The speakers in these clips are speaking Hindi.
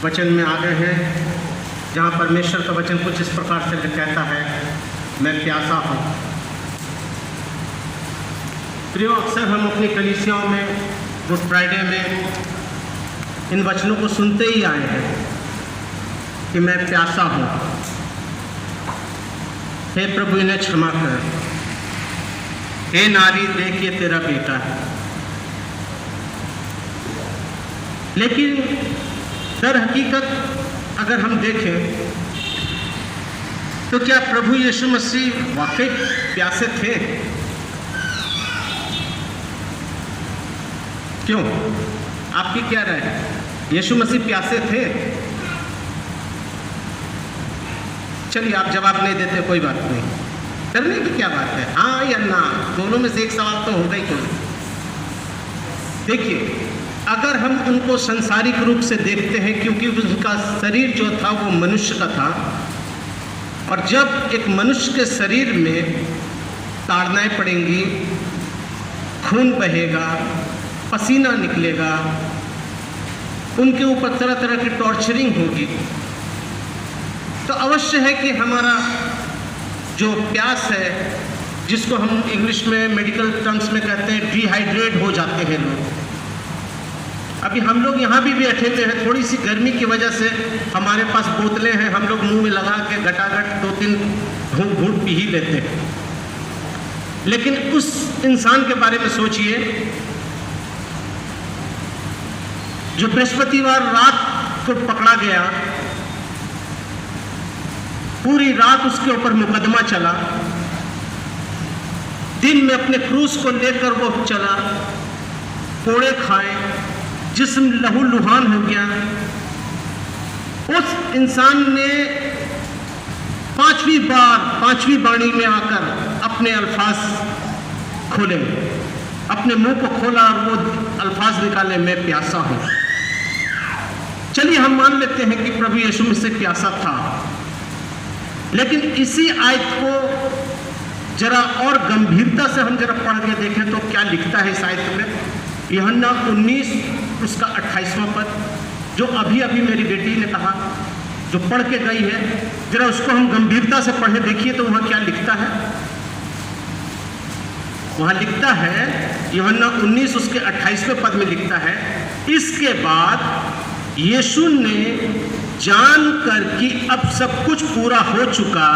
वचन में आ गए हैं, जहाँ परमेश्वर का वचन कुछ इस प्रकार से कहता है, मैं प्यासा हूँ। प्रियो, अक्सर हम अपनी कलीसियाओं में गुड फ्राइडे में इन वचनों को सुनते ही आए हैं कि मैं प्यासा हूँ, हे प्रभु इन्हें क्षमा कर, हे नारी देख ये तेरा बेटा है। लेकिन दर हकीकत अगर हम देखें तो क्या प्रभु यीशु मसीह वाकई प्यासे थे? क्यों? आपकी क्या राय है? यीशु मसीह प्यासे थे? चलिए, आप जवाब नहीं देते, कोई बात नहीं, करने की क्या बात है, हाँ या ना, दोनों में से एक सवाल तो होगा ही कोई। देखिए, अगर हम उनको संसारिक रूप से देखते हैं, क्योंकि उनका शरीर जो था वो मनुष्य का था, और जब एक मनुष्य के शरीर में ताड़नाएं पड़ेंगी, खून बहेगा, पसीना निकलेगा, उनके ऊपर तरह तरह की टॉर्चरिंग होगी, तो अवश्य है कि हमारा जो प्यास है, जिसको हम इंग्लिश में मेडिकल टर्म्स में कहते हैं डिहाइड्रेट हो जाते हैं लोग। अभी हम लोग यहाँ भी बैठे हुए हैं, थोड़ी सी गर्मी की वजह से हमारे पास बोतलें हैं, हम लोग मुंह में लगा के घटाघट 2-3 घूंट पी ही लेते हैं। लेकिन उस इंसान के बारे में सोचिए जो बृहस्पतिवार रात को पकड़ा गया, पूरी रात उसके ऊपर मुकदमा चला, दिन में अपने क्रूस को लेकर वो चला, कोड़े खाए, जिस्म लहू लुहान हो गया। उस इंसान ने पांचवी बाणी में आकर अपने अल्फाज खोले, अपने मुंह को खोला और वो अल्फाज निकाले, मैं प्यासा हूं। चलिए, हम मान लेते हैं कि प्रभु यीशु मसीह प्यासा था, लेकिन इसी आयत को जरा और गंभीरता से हम जरा पढ़ के देखें तो क्या लिखता है इस आयत में। यूहन्ना 19 उसका 28वां पद, जो अभी अभी मेरी बेटी ने कहा, जो पढ़ के गई है, जरा उसको हम गंभीरता से पढ़े देखिए तो वहाँ क्या लिखता है। वहाँ लिखता है, यूहन्ना 19 उसके 28वें पद में लिखता है, इसके बाद यीशु ने जानकर कि अब सब कुछ पूरा हो चुका,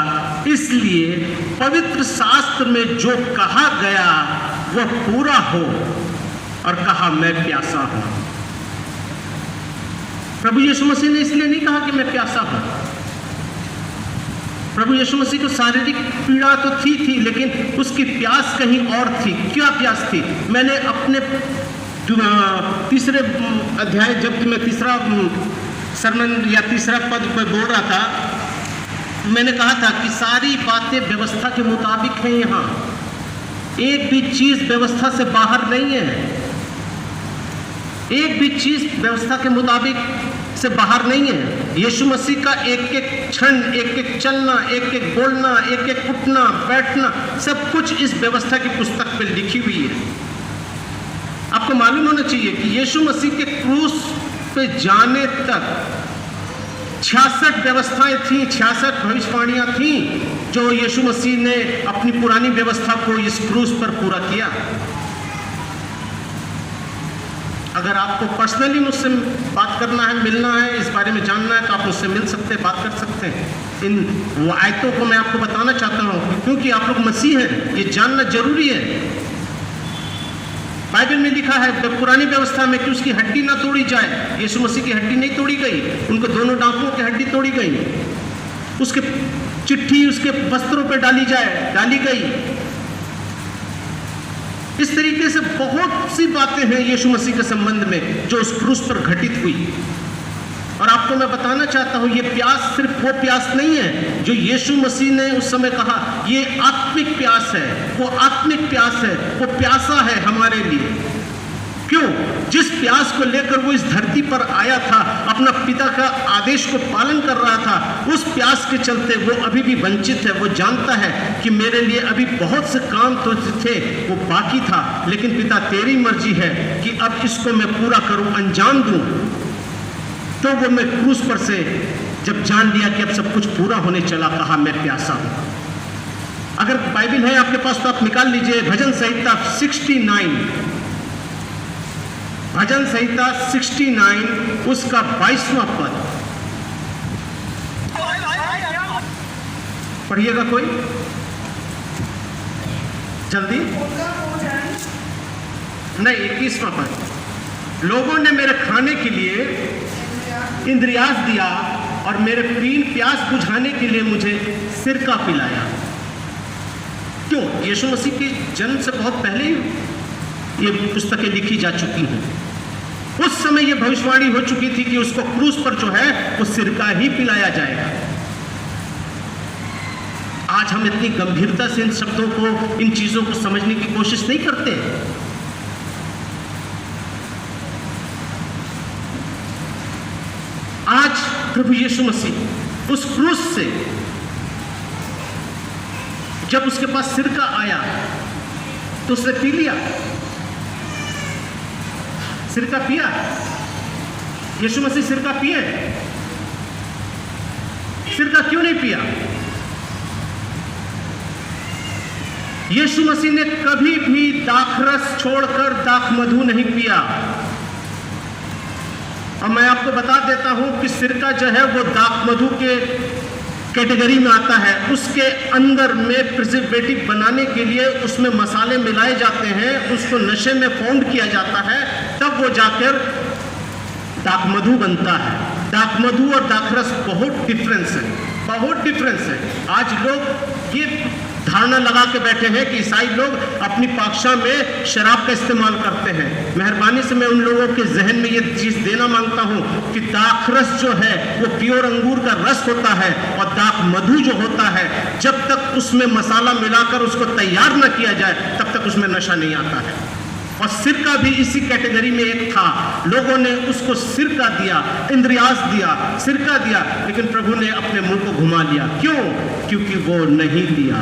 इसलिए पवित्र शास्त्र में जो कहा गया वह पूरा हो, और कहा मैं प्यासा हूं। प्रभु यीशु मसीह ने इसलिए नहीं कहा कि मैं प्यासा हूं। प्रभु यीशु मसीह को शारीरिक पीड़ा तो थी, लेकिन उसकी प्यास कहीं और थी। क्या प्यास थी? मैंने अपने तीसरे अध्याय, जब मैं तीसरा सरमन या तीसरा पद पर बोल रहा था, मैंने कहा था कि सारी बातें व्यवस्था के मुताबिक हैं। यहाँ एक भी चीज व्यवस्था से बाहर नहीं है, एक भी चीज व्यवस्था के मुताबिक से बाहर नहीं है। यीशु मसीह का एक एक क्षण, एक एक चलना, एक एक बोलना, एक एक उठना बैठना, सब कुछ इस व्यवस्था की पुस्तक में लिखी हुई है। आपको मालूम होना चाहिए कि यीशु मसीह के क्रूस पे जाने तक 66 व्यवस्थाएं थीं, 66 भविष्यवाणियां थीं, जो यीशु मसीह ने अपनी पुरानी व्यवस्था को इस क्रूस पर पूरा किया। अगर आपको पर्सनली मुझसे बात करना है, मिलना है, इस बारे में जानना है, तो आप मुझसे मिल सकते हैं, बात कर सकते हैं। इन वो आयतों को मैं आपको बताना चाहता हूँ, क्योंकि आप लोग मसीह हैं, ये जानना जरूरी है। बाइबल में लिखा है पुरानी व्यवस्था में कि उसकी हड्डी ना तोड़ी जाए। यीशु मसीह की हड्डी नहीं तोड़ी गई, उनको दोनों दांतों की हड्डी तोड़ी गई। उसके चिट्ठी उसके वस्त्रों पर डाली गई। इस तरीके से बहुत सी बातें हैं यीशु मसीह के संबंध में जो उस क्रूस पर घटित हुई। और आपको मैं बताना चाहता हूं, ये प्यास सिर्फ वो प्यास नहीं है जो यीशु मसीह ने उस समय कहा, ये आत्मिक प्यास है, वो आत्मिक प्यास है, वो प्यासा है हमारे लिए। क्यों? जिस प्यास को लेकर वो इस धरती पर आया था, अपना पिता का आदेश को पालन कर रहा था, उस प्यास के चलते वो अभी भी वंचित है। वो जानता है कि मेरे लिए अभी बहुत से काम तो थे, वो बाकी था, लेकिन पिता तेरी मर्जी है कि अब इसको मैं पूरा करूं, अंजाम दूं। तो वो मैं क्रूस पर से जब जान लिया कि अब सब कुछ पूरा होने चला, कहा मैं प्यासा हूं। अगर बाइबल है आपके पास तो आप निकाल लीजिए भजन संहिता 69, भजन संहिता 69 उसका 22वां पद पढ़िएगा कोई जल्दी। नहीं, 21वां पद। लोगों ने मेरे खाने के लिए इंद्रियास दिया और मेरे प्यास बुझाने के लिए मुझे सिरका पिलाया। क्यों? यीशु मसीह के जन्म से बहुत पहले ही ये पुस्तकें लिखी जा चुकी हैं। उस समय ये भविष्यवाणी हो चुकी थी कि उसको क्रूस पर जो है वो सिरका ही पिलाया जाएगा। आज हम इतनी गंभीरता से इन शब्दों को, इन चीजों को समझने की कोशिश नहीं करते। आज प्रभु यीशु मसीह उस क्रूस से जब उसके पास सिरका आया तो उसने पी लिया, सिरका पिया। यीशु मसीह सिरका पिए? सिरका क्यों नहीं पिया? यीशु मसीह ने कभी भी दाखरस छोड़कर दाख मधु नहीं पिया। और मैं आपको बता देता हूं कि सिरका जो है वो दाख मधु के कैटेगरी में आता है। उसके अंदर में प्रिजर्वेटिव बनाने के लिए उसमें मसाले मिलाए जाते हैं, उसको नशे में फाउंड किया जाता है, तब वो जाकर दाख मधु बनता है। दाख मधु और दाखरस बहुत डिफरेंस है, बहुत डिफरेंस है। आज लोग ये धारणा लगा के बैठे हैं कि ईसाई लोग अपनी पाकशाह में शराब का इस्तेमाल करते हैं। मेहरबानी से मैं उन लोगों के जहन में ये चीज़ देना मांगता हूँ कि दाखरस जो है वो प्योर अंगूर का रस होता है, और दाख मधु जो होता है जब तक उसमें मसाला मिलाकर उसको तैयार न किया जाए तब तक उसमें नशा नहीं आता है। और सिरका भी इसी कैटेगरी में एक था। लोगों ने उसको सिरका दिया, इंद्रियास दिया, सिरका दिया, लेकिन प्रभु ने अपने मुंह को घुमा लिया। क्यों? क्योंकि वो नहीं लिया।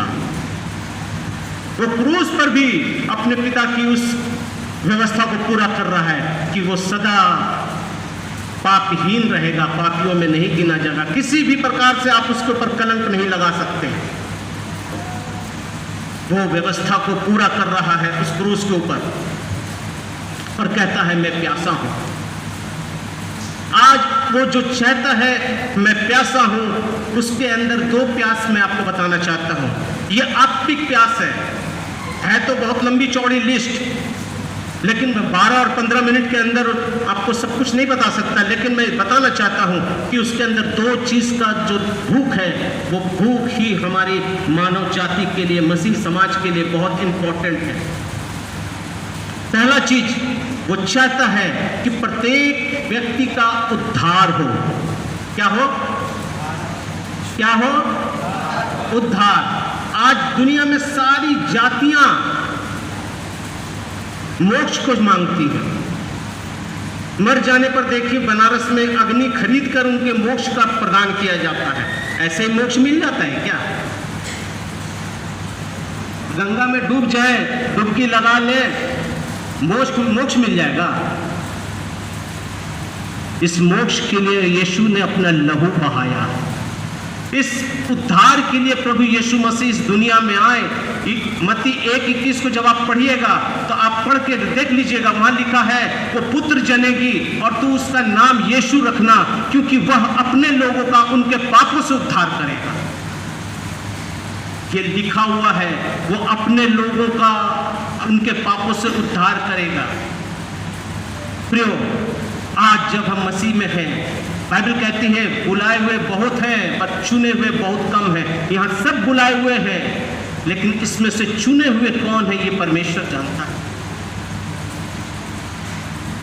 वो क्रूस पर भी अपने पिता की उस व्यवस्था को पूरा कर रहा है कि वो सदा पापहीन रहेगा, पापियों में नहीं गिना जाएगा। किसी भी प्रकार से आप उसके ऊपर कलंक नहीं लगा सकते। वो व्यवस्था को पूरा कर रहा है उस क्रूस के ऊपर, और कहता है मैं प्यासा हूं। आज वो जो चाहता है मैं प्यासा हूं, उसके अंदर दो प्यास मैं आपको बताना चाहता हूं। ये आत्मिक प्यास है तो बहुत लंबी चौड़ी लिस्ट, लेकिन 12 और 15 मिनट के अंदर आपको सब कुछ नहीं बता सकता। लेकिन मैं बताना चाहता हूं कि उसके अंदर दो चीज़ का जो भूख है, वो भूख ही हमारी मानव जाति के लिए, मसीह समाज के लिए बहुत इंपॉर्टेंट है। पहला चीज वो चाहता है कि प्रत्येक व्यक्ति का उद्धार हो। क्या हो? क्या हो? उद्धार। आज दुनिया में सारी जातियां मोक्ष को मांगती हैं। मर जाने पर देखिए बनारस में अग्नि खरीद कर उनके मोक्ष का प्रदान किया जाता है। ऐसे ही मोक्ष मिल जाता है क्या? गंगा में डूब जाए, डुबकी लगा ले, मोक्ष मिल जाएगा? इस मोक्ष के लिए यीशु ने अपना लहू बहाया। इस उद्धार के लिए प्रभु यीशु मसीह इस दुनिया में आए। मत्ती 1:21 को जब आप पढ़िएगा तो आप पढ़ के देख लीजिएगा, वहां लिखा है वो पुत्र जनेगी और तू उसका नाम यीशु रखना, क्योंकि वह अपने लोगों का उनके पापों से उद्धार करेगा। ये लिखा हुआ है, वो अपने लोगों का उनके पापों से उद्धार करेगा। प्रियो, आज जब हम मसीह में हैं, बाइबल कहती है बुलाए हुए बहुत हैं पर चुने हुए बहुत कम हैं। यहाँ सब बुलाए हुए हैं, लेकिन इसमें से चुने हुए कौन है ये परमेश्वर जानता है।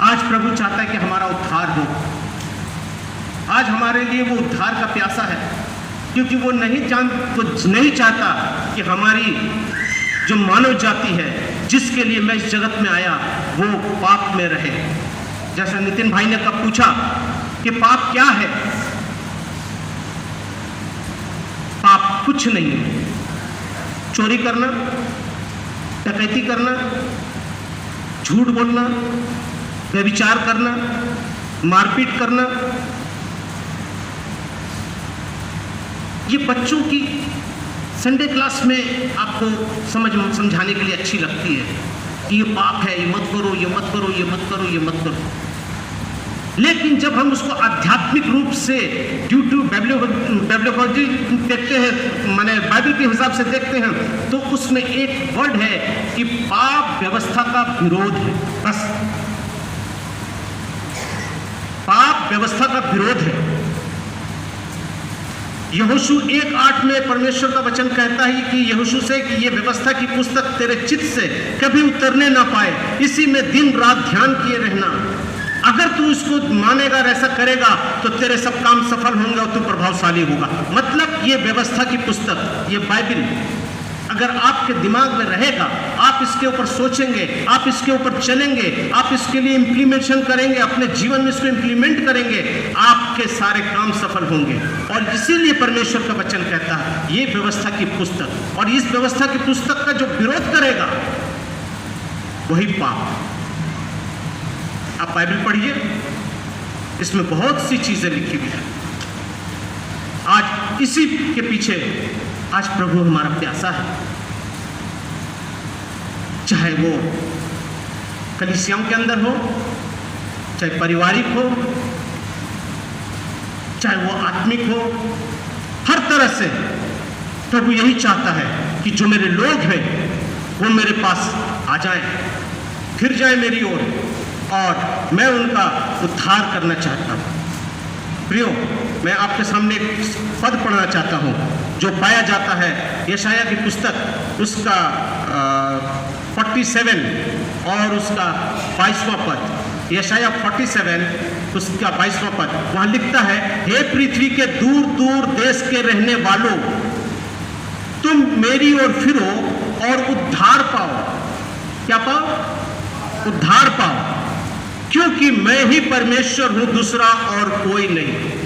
आज प्रभु चाहता है कि हमारा उद्धार हो। आज हमारे लिए वो उद्धार का प्यासा है, क्योंकि वो नहीं चाहता कि हमारी जो मानव जाति है, जिसके लिए मैं इस जगत में आया, वो पाप में रहे। जैसा नितिन भाई ने कब पूछा कि पाप क्या है? पाप कुछ नहीं है। चोरी करना, डकैती करना, झूठ बोलना, व्यभिचार करना, मारपीट करना, ये बच्चों की संडे क्लास में आपको समझाने के लिए अच्छी लगती है कि ये पाप है, ये मत करो, ये मत करो, ये मत करो, ये मत करो। लेकिन जब हम उसको आध्यात्मिक रूप से ड्यू टू बाइबलियोलॉजी देखते हैं, माने बाइबल के हिसाब से देखते हैं, तो उसमें एक वर्ड है कि पाप व्यवस्था का विरोध है। बस, पाप व्यवस्था का विरोध है। यहोशू 1:8 में परमेश्वर का वचन कहता है कि यहोशू से कि ये व्यवस्था की पुस्तक तेरे चित्त से कभी उतरने ना पाए, इसी में दिन रात ध्यान किए रहना। अगर तू इसको मानेगा और ऐसा करेगा तो तेरे सब काम सफल होंगे और तू प्रभावशाली होगा। मतलब ये व्यवस्था की पुस्तक, ये बाइबल अगर आपके दिमाग में रहेगा, आप इसके ऊपर सोचेंगे, आप इसके ऊपर चलेंगे, आप इसके लिए इम्प्लीमेंटेशन करेंगे, अपने जीवन में इसको इम्प्लीमेंट करेंगे, आपके सारे काम सफल होंगे। और इसीलिए परमेश्वर का वचन कहता है ये व्यवस्था की पुस्तक, और इस व्यवस्था की पुस्तक का जो विरोध करेगा वही पाप। आप बाइबल पढ़िए, इसमें बहुत सी चीजें लिखी हुई हैं। आज इसी के पीछे आज प्रभु हमारा प्यासा है, चाहे वो कलीसियाओं के अंदर हो, चाहे पारिवारिक हो, चाहे वो आत्मिक हो, हर तरह से प्रभु यही चाहता है कि जो मेरे लोग हैं वो मेरे पास आ जाएं, फिर जाएं मेरी ओर, और मैं उनका उद्धार करना चाहता हूँ। प्रियो, मैं आपके सामने एक पद पढ़ना चाहता हूँ जो पाया जाता है यशाया की पुस्तक, उसका 47 और उसका 22वां पद। यशाया 47 उसका 22वां पद, वहाँ लिखता है, हे पृथ्वी के दूर दूर देश के रहने वालों, तुम मेरी ओर फिरो और उद्धार पाओ। क्या पाओ? उद्धार पाओ, क्योंकि मैं ही परमेश्वर हूं, दूसरा और कोई नहीं।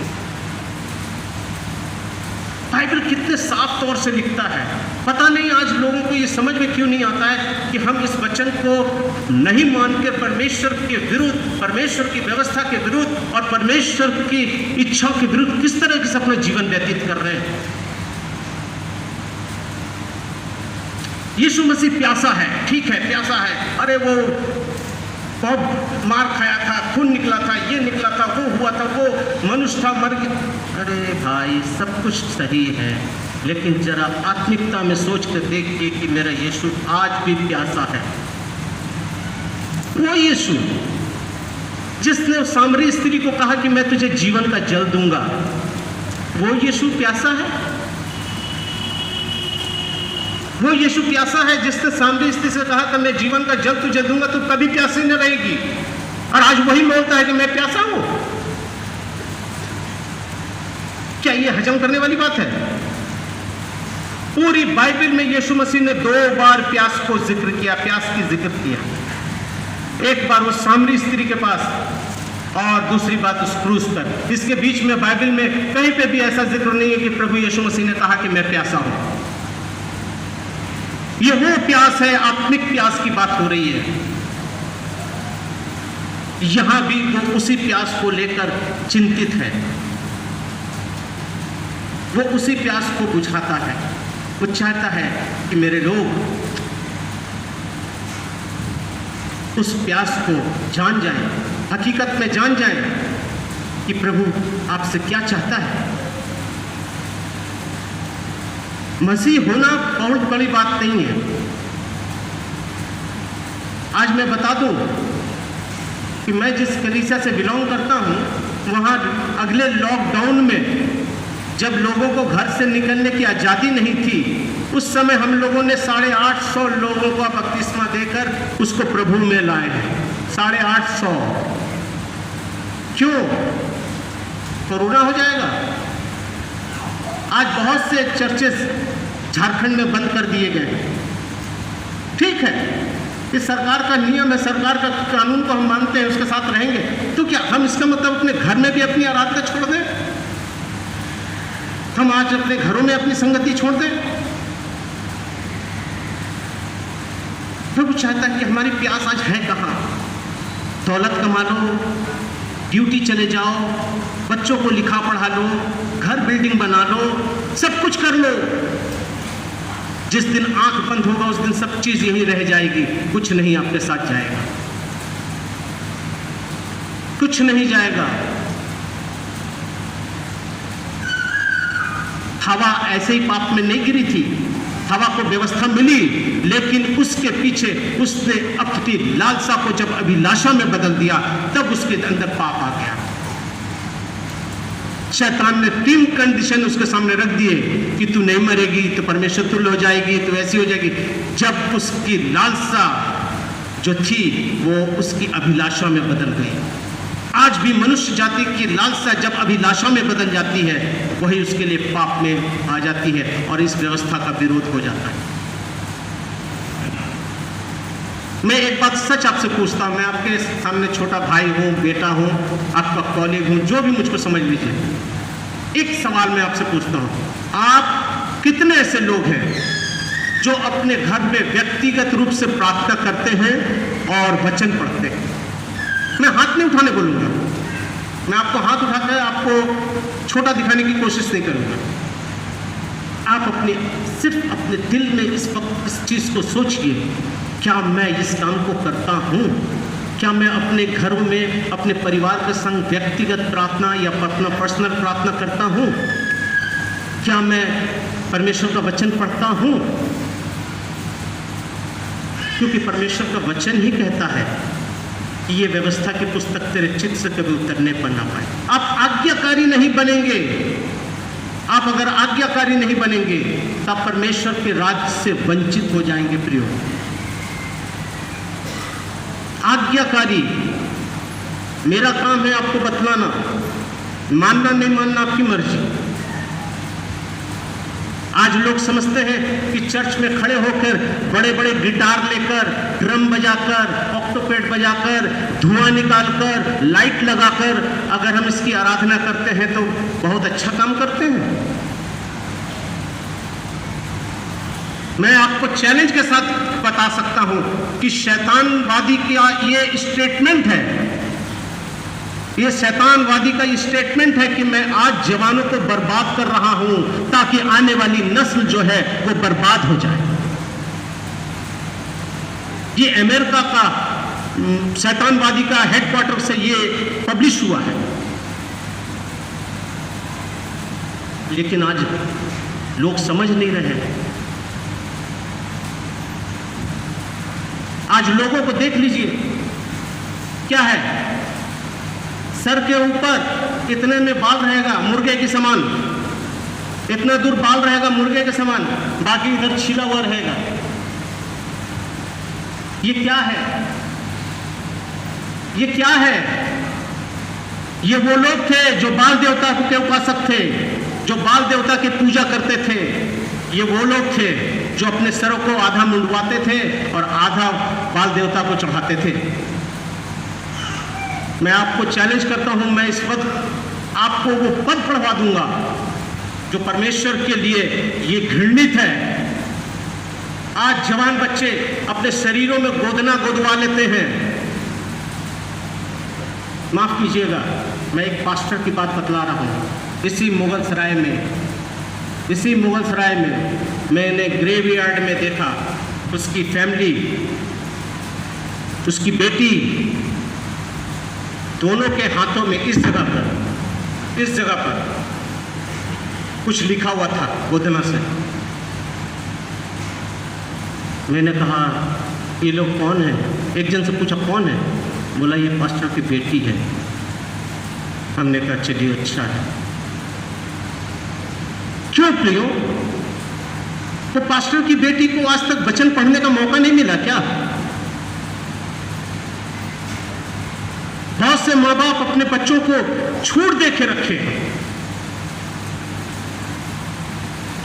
बाइबल कितने साफ तौर से लिखता है। पता नहीं आज लोगों को ये समझ में क्यों नहीं आता है कि हम इस वचन को नहीं मान के परमेश्वर के विरुद्ध, परमेश्वर की व्यवस्था के विरुद्ध और परमेश्वर की इच्छाओं के विरुद्ध किस तरह से अपना जीवन व्यतीत कर रहे हैं। यीशु मसीह प्यासा है, ठीक है, प्यासा है। अरे वो बहुत मार खाया था, खून निकला था, ये निकला था, वो हुआ था, वो मनुष्य था, मर गया। अरे भाई, सब कुछ सही है, लेकिन जरा आत्मिकता में सोच कर देखिए कि मेरा यीशु आज भी प्यासा है। वो यीशु जिसने सामरी स्त्री को कहा कि मैं तुझे जीवन का जल दूंगा, वो यीशु प्यासा है। वो यीशु प्यासा है जिसने सामरी स्त्री से कहा कि मैं जीवन का जल तुझे दूंगा, तो कभी प्यासी न रहेगी। और आज वही बोलता है कि मैं प्यासा हूं। क्या ये हजम करने वाली बात है? पूरी बाइबल में यीशु मसीह ने 2 बार प्यास को जिक्र किया, प्यास की जिक्र किया। एक बार वो सामरी स्त्री के पास और दूसरी बात उस क्रूस पर। इसके बीच में बाइबल में कहीं पे भी ऐसा जिक्र नहीं है कि प्रभु यीशु मसीह ने कहा कि मैं प्यासा हूं। ये वो प्यास है, आत्मिक प्यास की बात हो रही है। यहां भी वो उसी प्यास को लेकर चिंतित है, वो उसी प्यास को बुझाता है। वो चाहता है कि मेरे लोग उस प्यास को जान जाएं, हकीकत में जान जाएं कि प्रभु आपसे क्या चाहता है। मसीह होना बहुत बड़ी बात नहीं है। आज मैं बता दूं कि मैं जिस कलीसिया से बिलोंग करता हूं, वहां अगले लॉकडाउन में जब लोगों को घर से निकलने की आज़ादी नहीं थी, उस समय हम लोगों ने 850 लोगों को बपतिस्मा देकर उसको प्रभु में लाए हैं। 850। क्यों? कोरोना हो जाएगा। आज बहुत से चर्चेस झारखंड में बंद कर दिए गए। ठीक है, ये सरकार का नियम है, सरकार का कानून को हम मानते हैं, उसके साथ रहेंगे। तो क्या हम इसका मतलब अपने घर में भी अपनी आराधना छोड़ दें? हम आज अपने घरों में अपनी संगति छोड़ दें? प्रभु चाहता है कि हमारी प्यास आज है कहाँ? दौलत कमा लो, ड्यूटी चले जाओ, बच्चों को लिखा पढ़ा लो, घर बिल्डिंग बना लो, सब कुछ कर लो। जिस दिन आंख बंद होगा उस दिन सब चीज यहीं रह जाएगी, कुछ नहीं आपके साथ जाएगा, कुछ नहीं जाएगा। हवा ऐसे ही पाप में नहीं गिरी थी, हवा को व्यवस्था मिली, लेकिन उसके पीछे उसने अपनी लालसा को जब अभिलाषा में बदल दिया तब उसके अंदर पाप आ गया। शैतान ने 3 कंडीशन उसके सामने रख दिए कि तू नहीं मरेगी तो परमेश्वर तुल्य हो जाएगी, तो ऐसी हो जाएगी। जब उसकी लालसा जो थी वो उसकी अभिलाषा में बदल गई। आज भी मनुष्य जाति की लालसा जब अभिलाषा में बदल जाती है वही उसके लिए पाप में आ जाती है और इस व्यवस्था का विरोध हो जाता है। मैं एक बात सच आपसे पूछता हूं, मैं आपके सामने छोटा भाई हूं, बेटा हूं, आपका कॉलीग हूं, जो भी मुझको समझ लीजिए। एक सवाल मैं आपसे पूछता हूं, आप कितने ऐसे लोग हैं जो अपने घर में व्यक्तिगत रूप से प्रार्थना करते हैं और वचन पढ़ते हैं? मैं हाथ नहीं उठाने बोलूंगा, मैं आपको हाथ उठाकर आपको छोटा दिखाने की कोशिश नहीं करूंगा। आप सिर्फ अपने दिल में इस वक्त इस चीज को सोचिए, क्या मैं इस काम को करता हूँ? क्या मैं अपने घरों में अपने परिवार के संग व्यक्तिगत प्रार्थना या अपना पर्सनल प्रार्थना करता हूँ? क्या मैं परमेश्वर का वचन पढ़ता हूँ? क्योंकि परमेश्वर का वचन ही कहता है कि ये व्यवस्था की पुस्तक तेरे चित्त से कभी उतरने पर ना पाए। आप आज्ञाकारी नहीं बनेंगे, आप अगर आज्ञाकारी नहीं बनेंगे तब परमेश्वर के राज्य से वंचित हो जाएंगे। प्रियो, आज्ञाकारी, मेरा काम है आपको बतलाना, मानना नहीं मानना आपकी मर्जी। आज लोग समझते हैं कि चर्च में खड़े होकर बड़े बड़े गिटार लेकर, ड्रम बजाकर, ऑक्टोपेड बजाकर, धुआं निकालकर, लाइट लगाकर अगर हम इसकी आराधना करते हैं तो बहुत अच्छा काम करते हैं। मैं आपको चैलेंज के साथ बता सकता हूं कि शैतानवादी का ये स्टेटमेंट है, ये शैतानवादी का ये स्टेटमेंट है कि मैं आज जवानों को बर्बाद कर रहा हूं ताकि आने वाली नस्ल जो है वो बर्बाद हो जाए। ये अमेरिका का शैतानवादी का हेडक्वार्टर से ये पब्लिश हुआ है। लेकिन आज लोग समझ नहीं रहे हैं। आज लोगों को देख लीजिए, क्या है, सर के ऊपर इतने में बाल रहेगा मुर्गे के समान, इतना दूर बाल रहेगा मुर्गे के समान, बाकी इधर छिला हुआ रहेगा। ये क्या है? ये क्या है? ये वो लोग थे जो बाल देवता के उपासक थे, जो बाल देवता की पूजा करते थे। ये वो लोग थे जो अपने सरों को आधा मुंडवाते थे और आधा बाल देवता को चढ़ाते थे। मैं आपको चैलेंज करता हूं, मैं इस वक्त आपको वो पद पढ़वा दूंगा जो परमेश्वर के लिए ये घृणित है। आज जवान बच्चे अपने शरीरों में गोदना गोदवा लेते हैं। माफ कीजिएगा, मैं एक पास्टर की बात बतला रहा हूं। इसी मुगल सराय में मैंने ग्रेवयार्ड में देखा, उसकी फैमिली, उसकी बेटी, दोनों के हाथों में इस जगह पर कुछ लिखा हुआ था गोदना से। मैंने कहा ये लोग कौन हैं? एक जन से पूछा कौन है? बोला ये पास्टर की बेटी है। हमने कहा चलिए अच्छा है। क्यों प्रियो? तो पास्टर की बेटी को आज तक वचन पढ़ने का मौका नहीं मिला क्या? बहुत से माँ बाप अपने बच्चों को छूट दे के रखे हैं।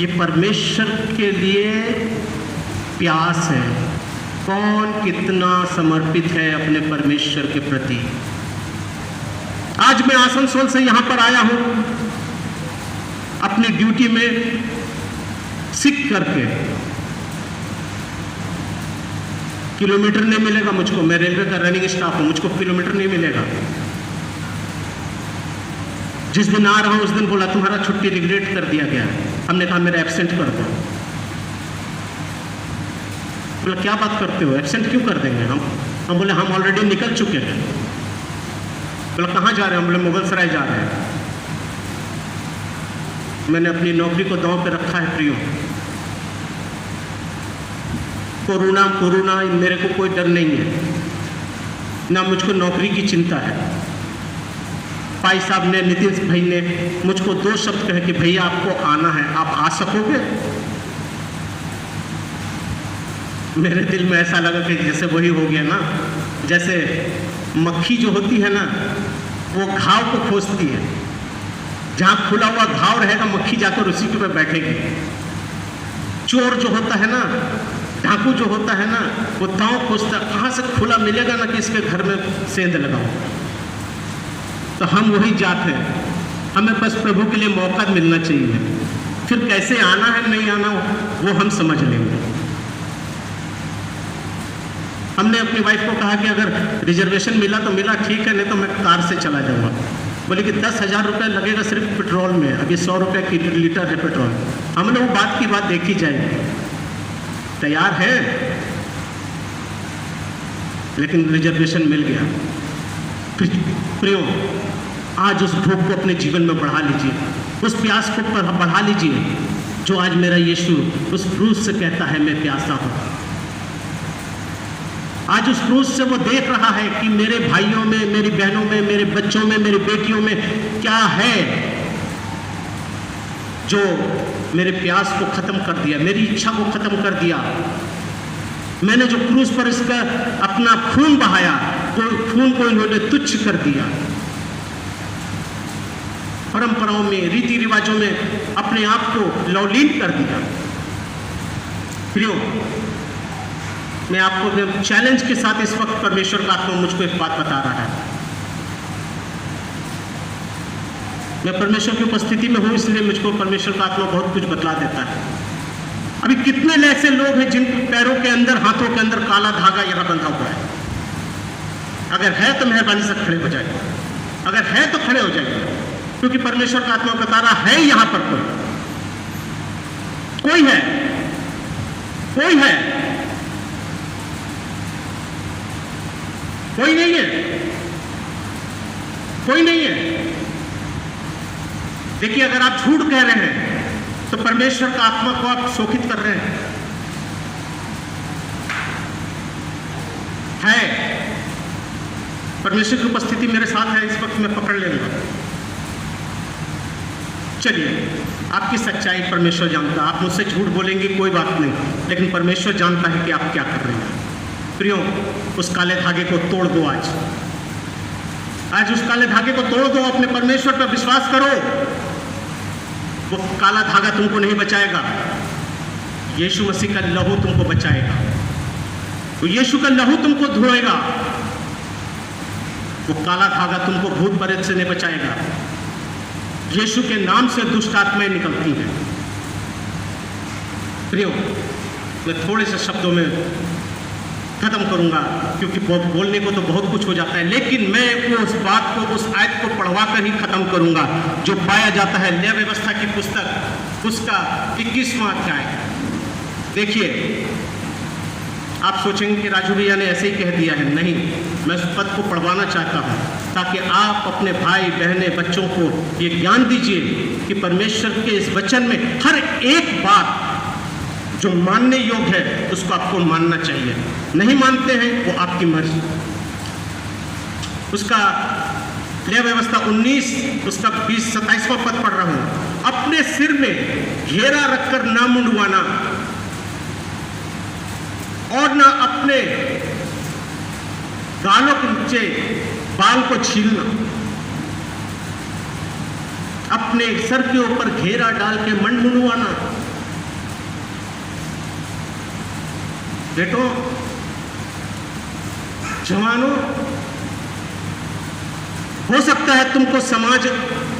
ये परमेश्वर के लिए प्यास है। कौन कितना समर्पित है अपने परमेश्वर के प्रति। आज मैं आसनसोल से यहां पर आया हूं अपनी ड्यूटी में सीख करके। किलोमीटर नहीं मिलेगा मुझको, मैं रेलवे का रनिंग स्टाफ हूं, मुझको किलोमीटर नहीं मिलेगा। जिस दिन आ रहा हूँ उस दिन बोला तुम्हारा छुट्टी रिग्रेट कर दिया गया। हमने कहा मेरा एब्सेंट कर दो। बोला क्या बात करते हो, एब्सेंट क्यों कर देंगे हम बोले हम ऑलरेडी निकल चुके हैं। बोला कहाँ जा रहे हैं, हम बोले मुगलसराय जा रहे हैं। मैंने अपनी नौकरी को दांव पे रखा है प्रियो। कोरोना मेरे को कोई डर नहीं है, ना मुझको नौकरी की चिंता है। भाई साहब ने, नितिन भाई ने मुझको 2 शब्द कहे कि भैया आपको आना है, आप आ सकोगे? मेरे दिल में ऐसा लगा कि जैसे वही हो गया ना, जैसे मक्खी जो होती है ना वो घाव को खोजती है, जहाँ खुला हुआ घाव रहेगा मक्खी जाकर उसी के पे बैठेगी। चोर जो होता है ना, डाकू जो होता है ना, वो दांव खोजता है, कहाँ से खुला मिलेगा ना कि इसके घर में सेंध लगाओ। तो हम वही जात हैं, हमें बस प्रभु के लिए मौका मिलना चाहिए, फिर कैसे आना है नहीं आना वो हम समझ लेंगे। हमने अपनी वाइफ को कहा कि अगर रिजर्वेशन मिला तो मिला, ठीक है, नहीं तो मैं कार से चला जाऊँगा। बोले कि 10,000 रुपये लगेगा सिर्फ पेट्रोल में, अभी 100 रुपये की लीटर है पेट्रोल। हमने वो बात की बात देखी जाएगी, तैयार है, लेकिन रिजर्वेशन मिल गया। प्रियो, आज उस भूख को अपने जीवन में बढ़ा लीजिए, उस प्यास को बढ़ा लीजिए जो आज मेरा यीशु उस क्रूस से कहता है मैं प्यासा हूँ। आज उस क्रूस से वो देख रहा है कि मेरे भाइयों में, मेरी बहनों में, मेरे बच्चों में, मेरी बेटियों में क्या है जो मेरे प्यास को खत्म कर दिया, मेरी इच्छा को खत्म कर दिया। मैंने जो क्रूस पर इसका अपना खून बहाया, तो खून को इन्होंने तुच्छ कर दिया। परंपराओं में, रीति रिवाजों में अपने आप को लवलीन कर दिया। प्रियो, मैं आपको चैलेंज के साथ इस वक्त परमेश्वर का आत्मा मुझको एक बात बता रहा है। मैं परमेश्वर की उपस्थिति में हूं, इसलिए मुझको परमेश्वर का आत्मा बहुत कुछ बतला देता है। अभी कितने ऐसे लोग हैं जिन पैरों के अंदर, हाथों के अंदर काला धागा यहां बंधा हुआ है। अगर है तो मेहरबानी से खड़े हो जाइए, अगर है तो खड़े हो जाइए, क्योंकि परमेश्वर का आत्मा बता रहा है यहां पर कोई है, कोई है, कोई नहीं है, कोई नहीं है। देखिए, अगर आप झूठ कह रहे हैं तो परमेश्वर का आत्मा को आप शोकित कर रहे हैं। है, परमेश्वर की उपस्थिति मेरे साथ है, इस वक्त मैं पकड़ लेंगे। चलिए, आपकी सच्चाई परमेश्वर जानता है। आप मुझसे झूठ बोलेंगे कोई बात नहीं, लेकिन परमेश्वर जानता है कि आप क्या कर रहे हैं। प्रियो, उस काले धागे को तोड़ दो। आज उस काले धागे को तोड़ दो, अपने परमेश्वर पर विश्वास करो। वो काला धागा तुमको नहीं बचाएगा, यीशु मसीह का लहू तुमको बचाएगा। वो यीशु का लहू तुमको धोएगा। वो काला धागा तुमको भूत प्रेत से नहीं बचाएगा। यीशु के नाम से दुष्ट आत्माएं निकलती हैं। प्रियो, मैं थोड़े से शब्दों में खत्म करूंगा, क्योंकि बोलने को तो बहुत कुछ हो जाता है, लेकिन मैं उस बात को, उस आयत को पढ़वा कर ही खत्म करूंगा जो पाया जाता है न्याय व्यवस्था की पुस्तक, उसका 21वां अध्याय। देखिए, आप सोचेंगे कि राजू भैया ने ऐसे ही कह दिया है। नहीं, मैं उस पद को पढ़वाना चाहता हूँ ताकि आप अपने भाई बहने बच्चों को ये ज्ञान दीजिए कि परमेश्वर के इस वचन में हर एक बात जो मानने योग्य है उसको आपको मानना चाहिए। नहीं मानते हैं वो आपकी मर्जी। उसका न्याय व्यवस्था 19 उसका 27वां पद पढ़ रहा हूं। अपने सिर में घेरा रखकर ना मुंडवाना और ना अपने गालों के नीचे बाल को छीलना। अपने सर के ऊपर घेरा डाल के मन मुंडवाना। बेटो, जवानों, हो सकता है तुमको समाज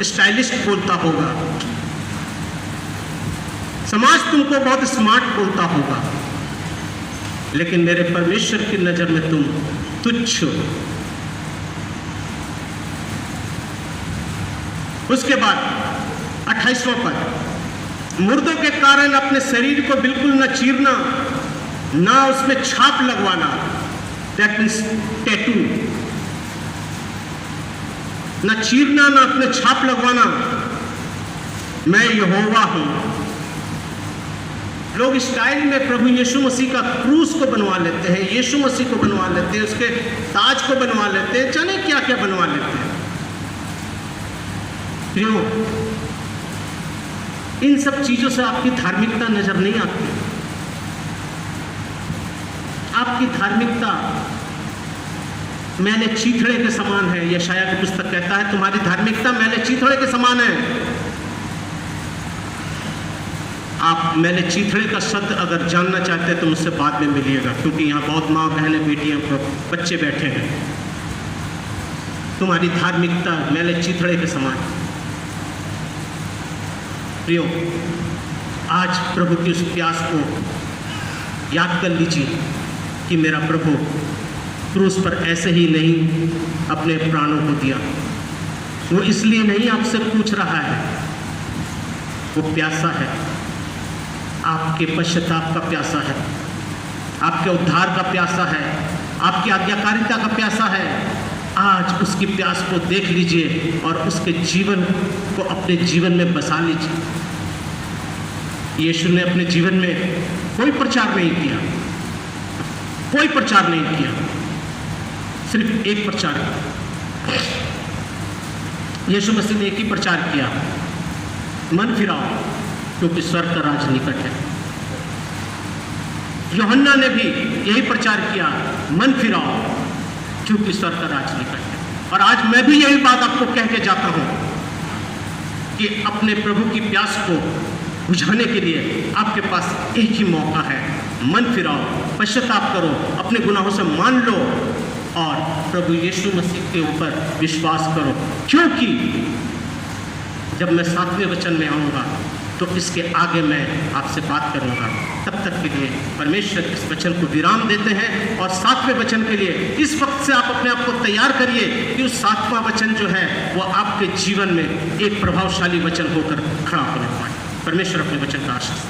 स्टाइलिस्ट बोलता होगा, समाज तुमको बहुत स्मार्ट बोलता होगा, लेकिन मेरे परमेश्वर की नजर में तुम तुच्छ हो। उसके बाद 28वां पद, मुर्दों के कारण अपने शरीर को बिल्कुल न चीरना, ना उसमें छाप लगवाना, दैट मीन्स टैटू, न चीरना ना अपने छाप लगवाना, मैं यहोवा हूं। लोग स्टाइल में प्रभु यीशु मसीह का क्रूस को बनवा लेते हैं, यीशु मसीह को बनवा लेते हैं, उसके ताज को बनवा लेते हैं, जाने क्या क्या बनवा लेते हैं। क्यों? इन सब चीजों से आपकी धार्मिकता नजर नहीं आती। आपकी धार्मिकता मैले चीथड़े के समान है। यशाया की पुस्तक कहता है तुम्हारी धार्मिकता मैले चीथड़े के समान है। आप मैले चीथड़े का शब्द अगर जानना चाहते हैं तो मुझसे बाद में मिलिएगा, क्योंकि यहाँ बहुत माँ बहनें बेटियां बच्चे बैठे हैं। तुम्हारी धार्मिकता मैले चीथड़े के समान। प्रियो, आज प्रभु की उस प्यास को याद कर लीजिए कि मेरा प्रभु क्रूस पर ऐसे ही नहीं अपने प्राणों को दिया। वो इसलिए नहीं आपसे पूछ रहा है, वो प्यासा है, आपके पश्चाताप का प्यासा है, आपके उद्धार का प्यासा है, आपकी आज्ञाकारिता का प्यासा है। आज उसकी प्यास को देख लीजिए और उसके जीवन को अपने जीवन में बसा लीजिए। यीशु ने अपने जीवन में कोई प्रचार नहीं किया, कोई प्रचार नहीं किया, सिर्फ एक प्रचार किया। यीशु मसीह ने एक ही प्रचार किया, मन फिराओ क्योंकि स्वर्ग का राज निकट है। यूहन्ना ने भी यही प्रचार किया, मन फिराओ क्योंकि स्वर्ग का राज निकट है। और आज मैं भी यही बात आपको कह के जाता हूं कि अपने प्रभु की प्यास को बुझाने के लिए आपके पास एक ही मौका है। मन फिराओ, पश्चाताप करो, अपने गुनाहों से मान लो और प्रभु यीशु मसीह के ऊपर विश्वास करो। क्योंकि जब मैं 7वें वचन में आऊँगा तो इसके आगे मैं आपसे बात करूँगा। तब तक के लिए परमेश्वर इस वचन को विराम देते हैं और 7वें वचन के लिए इस वक्त से आप अपने आप को तैयार करिए कि उस 7वां वचन जो है वो आपके जीवन में एक प्रभावशाली वचन होकर खड़ा होने पाए। परमेश्वर अपने वचन का आशीष